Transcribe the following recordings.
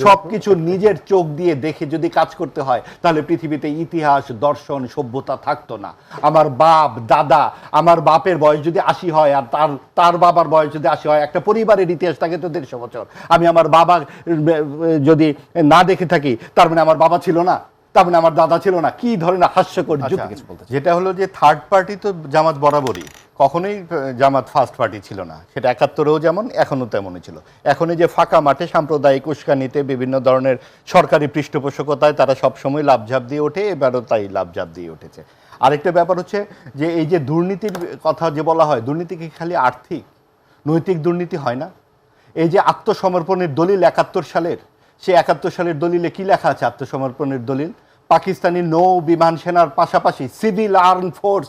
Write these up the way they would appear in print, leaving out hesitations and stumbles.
সবকিছু নিজের চোখ দিয়ে দেখে যদি কাজ করতে হয় তাহলে পৃথিবীতে ইতিহাস, দর্শন, সভ্যতা থাকতো না। আমার বাপ দাদা, আমার বাপের বয়স যদি 80 হয় আর তার বাবার বয়স যদি 80 হয়, একটা পরিবারের ইতিহাস থাকে তো 150 বছর। আমি আমার বাবা যদি না দেখে থাকি তার মানে আমার বাবা ছিল না, তার মানে আমার দাদা ছিল না। কি ধরনের হাস্যকর যুক্তি। যেটা হলো যে থার্ড পার্টি তো জামাত বরাবরই, কখনোই জামাত ফার্স্ট পার্টি ছিল না। সেটা 71-এও যেমন, এখনো তেমনই ছিল। এখন এই যে ফাঁকা মাঠে সাম্প্রদায়িক উস্কানিতে বিভিন্ন ধরনের সরকারি পৃষ্ঠপোষকতায় তারা সবসময় লাভঝাপ দিয়ে ওঠে, এবারও তাই লাভঝাপ দিয়ে উঠেছে। আরেকটা ব্যাপার হচ্ছে যে এই যে দুর্নীতির কথা যে বলা হয়, দুর্নীতি কি খালি আর্থিক? নৈতিক দুর্নীতি হয় না? এই যে আত্মসমর্পণের দলিল 71 সালের, সেই 71 সালের দলিলে কি লেখা আছে? আত্মসমর্পণের দলিল পাকিস্তানি নৌ বিমান সেনার পাশাপাশি সিভিল আর্ম ফোর্স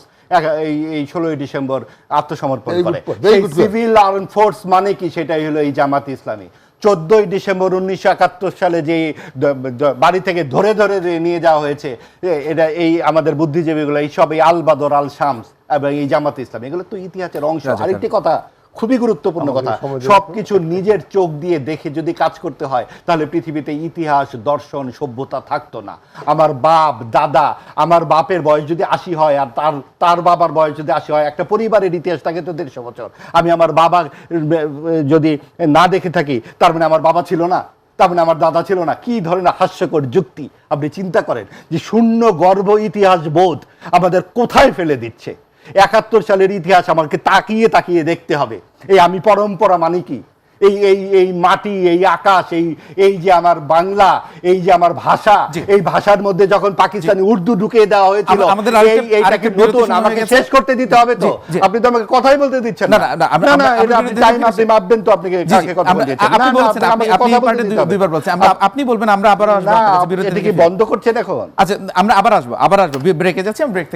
এই 16ই ডিসেম্বর আত্মসমর্পণ করে। সিভিল আর্ম ফোর্স মানে কি? সেটাই হলো এই জামাত ইসলামী। 14ই ডিসেম্বর 1971 সালে যে বাড়ি থেকে ধরে ধরে নিয়ে যাওয়া হয়েছে, এটা এই আমাদের বুদ্ধিজীবীগুলো এইসব এই আল বাদর, আল শামস এবং এই জামাত ইসলামী, এগুলো তো ইতিহাসের অংশ। আরেকটি কথা, খুবই গুরুত্বপূর্ণ কথা, সবকিছু নিজের চোখ দিয়ে দেখে যদি কাজ করতে হয় তাহলে পৃথিবীতে ইতিহাস, দর্শন, সভ্যতা থাকতো না। আমার বাপ দাদা, আমার বাপের বয়স যদি 80 হয় আর তার বাবার বয়স যদি 80 হয়, একটা পরিবারের ইতিহাস থাকে তো 150 বছর। আমি আমার বাবা যদি না দেখে থাকি তার মানে আমার বাবা ছিল না, তার মানে আমার দাদা ছিল না। কি ধরনের হাস্যকর যুক্তি। আপনি চিন্তা করেন যে শূন্য গর্ভ ইতিহাস বোধ আমাদের কোথায় ফেলে দিচ্ছে। 71 সালের ইতিহাস আমাকে তাকিয়ে তাকিয়ে দেখতে হবে। এই আমি পরম্পরা মানি কি? এই মাটি, এই আকাশ, এই যে আমার বাংলা, এই যে আমার ভাষা, এই ভাষার মধ্যে যখন পাকিস্তানি উর্দু ঢুকিয়ে দেওয়া হয়েছিল, এইটাকে নতুন আমাকে শেষ করতে দিতে হবে তো? আপনি তো আমাকে কথাই বলতে দিচ্ছেন না। আপনি টাইম আপনি মাপবেন তো, আপনি কাকে কথা বলছেন? দুইবার বলছেন, আপনি বলবেন, আমরা আবার আসবো। এটা কি বন্ধ করছেন এখন? আচ্ছা, আমরা আবার আসবো, ব্রেকে যাচ্ছি, আমরা ব্রেক